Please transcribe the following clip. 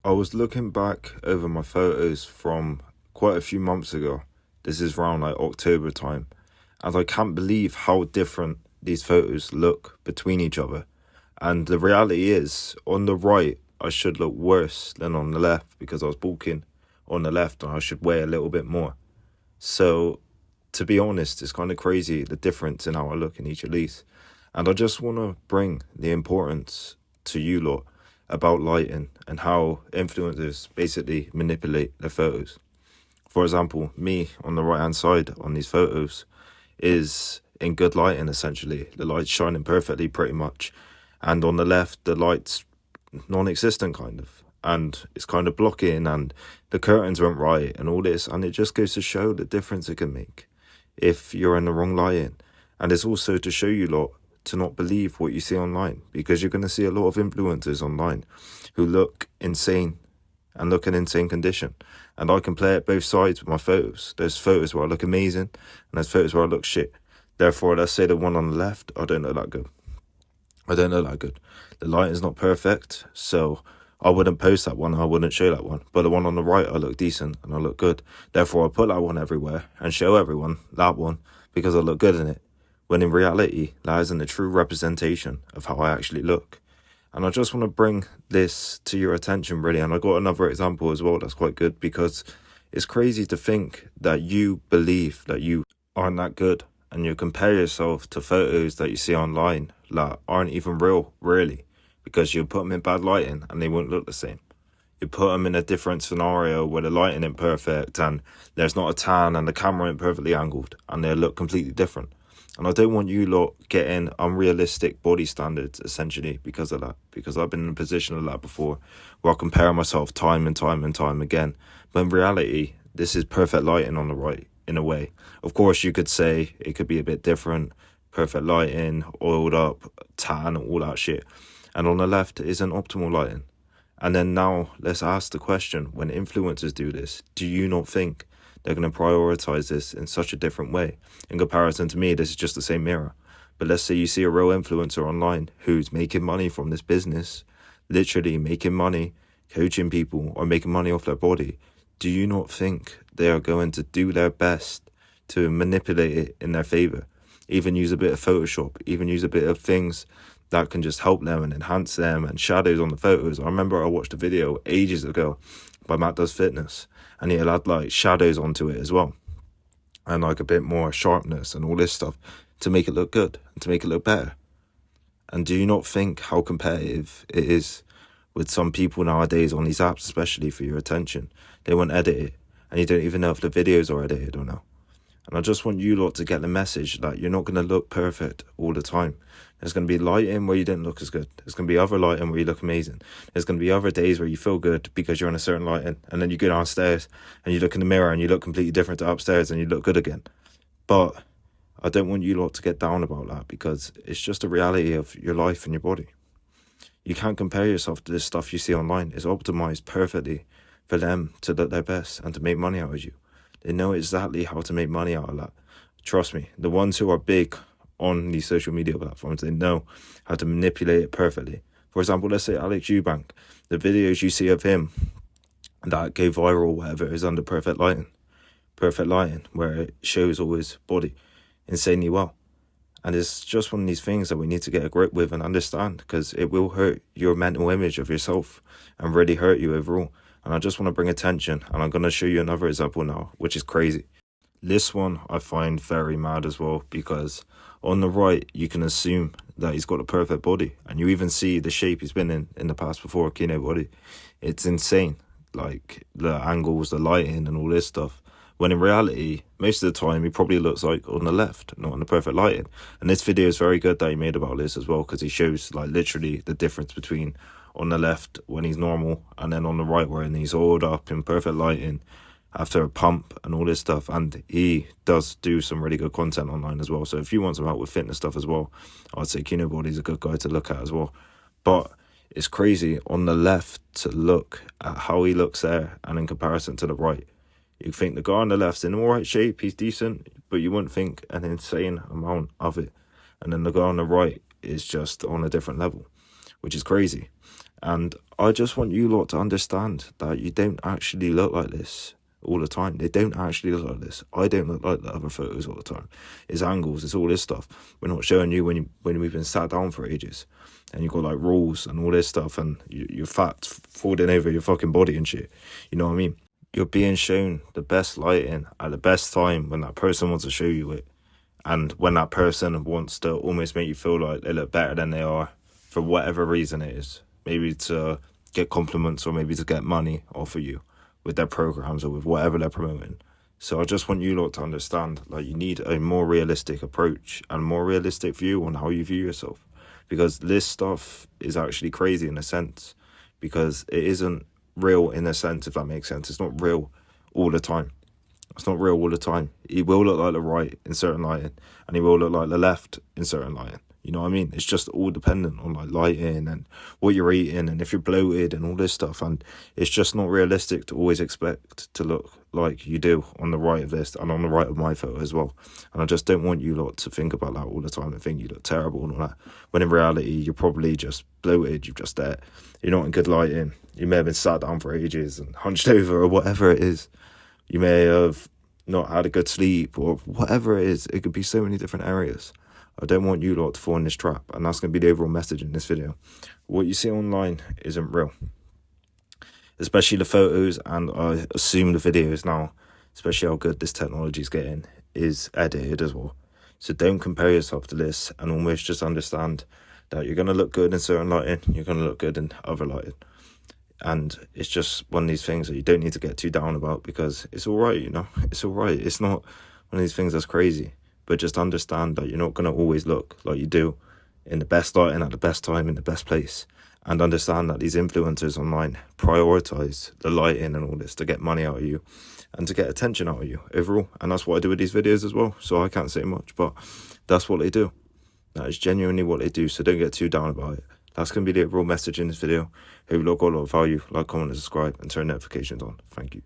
I was looking back over my photos from quite a few months ago. This is around like October time, and I can't believe how different these photos look between each other. And the reality is, on the right, I should look worse than on the left because I was bulking on the left and I should weigh a little bit more. So, to be honest, it's kind of crazy the difference in how I look in each of these. And I just want to bring the importance to you lot about lighting and how influencers basically manipulate their photos. For example, me on the right hand side on these photos is in good lighting essentially. The light's shining perfectly pretty much. And on the left, the light's non existent kind of. And it's kind of blocking and the curtains weren't right and all this. And it just goes to show the difference it can make if you're in the wrong lighting. And it's also to show you lot to not believe what you see online, because you're going to see a lot of influencers online who look insane and look in insane condition. And I can play it both sides with my photos. There's photos where I look amazing and there's photos where I look shit. Therefore, let's say the one on the left, I don't look that good. I don't look that good. The lighting's not perfect, so I wouldn't post that one, I wouldn't show that one. But the one on the right, I look decent and I look good. Therefore, I put that one everywhere and show everyone that one because I look good in it. When in reality, that isn't a true representation of how I actually look. And I just want to bring this to your attention, really. And I got another example as well that's quite good, because it's crazy to think that you believe that you aren't that good and you compare yourself to photos that you see online that aren't even real, really, because you put them in bad lighting and they won't look the same. You put them in a different scenario where the lighting ain't perfect and there's not a tan and the camera ain't perfectly angled and they look completely different. And I don't want you lot getting unrealistic body standards essentially because of that. Because I've been in a position of that before where I compare myself time and time and time again. But in reality, this is perfect lighting on the right in a way. Of course, you could say it could be a bit different. Perfect lighting, oiled up, tan, all that shit. And on the left isn't optimal lighting. And then now let's ask the question, when influencers do this, do you not think they're going to prioritize this in such a different way? In comparison to me, this is just the same mirror. But let's say you see a real influencer online who's making money from this business, literally making money, coaching people or making money off their body. Do you not think they are going to do their best to manipulate it in their favor? Even use a bit of Photoshop, even use a bit of things that can just help them and enhance them, and shadows on the photos. I remember I watched a video ages ago by Matt Does Fitness, and he had like shadows onto it as well, and like a bit more sharpness and all this stuff to make it look good and to make it look better. And do you not think how competitive it is with some people nowadays on these apps, especially for your attention? They won't edit it, and you don't even know if the videos are edited or not. And I just want you lot to get the message that you're not going to look perfect all the time. There's going to be lighting where you didn't look as good. There's going to be other lighting where you look amazing. There's going to be other days where you feel good because you're in a certain lighting. And then you go downstairs and you look in the mirror and you look completely different to upstairs and you look good again. But I don't want you lot to get down about that, because it's just a reality of your life and your body. You can't compare yourself to this stuff you see online. It's optimized perfectly for them to look their best and to make money out of you. They know exactly how to make money out of that. Trust me, the ones who are big on these social media platforms, they know how to manipulate it perfectly. For example, let's say Alex Eubank. The videos you see of him that go viral, whatever, is under perfect lighting. Perfect lighting, where it shows all his body insanely well. And it's just one of these things that we need to get a grip with and understand, because it will hurt your mental image of yourself and really hurt you overall. And I just want to bring attention, and I'm going to show you another example now, which is crazy. This one I find very mad as well, because on the right, you can assume that he's got a perfect body. And you even see the shape he's been in the past before, a keynote body. It's insane. Like the angles, the lighting and all this stuff. When in reality, most of the time, he probably looks like on the left, not on the perfect lighting. And this video is very good that he made about this as well, because he shows like literally the difference between on the left when he's normal and then on the right where he's oiled up in perfect lighting after a pump and all this stuff. And he does do some really good content online as well. So if you want some help with fitness stuff as well, I'd say Kino Body's a good guy to look at as well. But it's crazy on the left to look at how he looks there and in comparison to the right. You think the guy on the left's in all right shape, he's decent, but you wouldn't think an insane amount of it. And then the guy on the right is just on a different level, which is crazy. And I just want you lot to understand that you don't actually look like this all the time. They don't actually look like this. I don't look like the other photos all the time. It's angles, it's all this stuff. We're not showing you when we've been sat down for ages, and you've got like rules and all this stuff, and your fat's falling over your fucking body and shit. You know what I mean? You're being shown the best lighting at the best time when that person wants to show you it, and when that person wants to almost make you feel like they look better than they are for whatever reason it is. Maybe to get compliments, or maybe to get money off of you with their programs or with whatever they're promoting. So I just want you lot to understand, like, you need a more realistic approach and more realistic view on how you view yourself, because this stuff is actually crazy in a sense, because it isn't real in a sense, if that makes sense. It's not real all the time. It's not real all the time. He will look like the right in certain lighting, and he will look like the left in certain lighting. You know what I mean? It's just all dependent on like lighting and what you're eating, and if you're bloated and all this stuff. And it's just not realistic to always expect to look like you do on the right of this and on the right of my photo as well. And I just don't want you lot to think about that all the time and think you look terrible and all that, when in reality you're probably just bloated. You're not in good lighting. You may have been sat down for ages and hunched over or whatever it is. You may have not had a good sleep or whatever it is. It could be so many different areas. I don't want you lot to fall in this trap, and that's going to be the overall message in this video. What you see online isn't real, especially the photos, and I assume the videos now, especially how good this technology is getting, is edited as well. So don't compare yourself to this, and almost just understand that you're going to look good in certain lighting, you're going to look good in other lighting. And it's just one of these things that you don't need to get too down about, because it's all right, you know. It's all right. It's not one of these things that's crazy. But just understand that you're not going to always look like you do in the best lighting at the best time in the best place. And understand that these influencers online prioritize the lighting and all this to get money out of you and to get attention out of you overall. And that's what I do with these videos as well. So I can't say much, but that's what they do. That is genuinely what they do. So don't get too down about it. That's going to be the overall message in this video. Hope you got a lot of value. Like, comment, and subscribe, and turn notifications on. Thank you.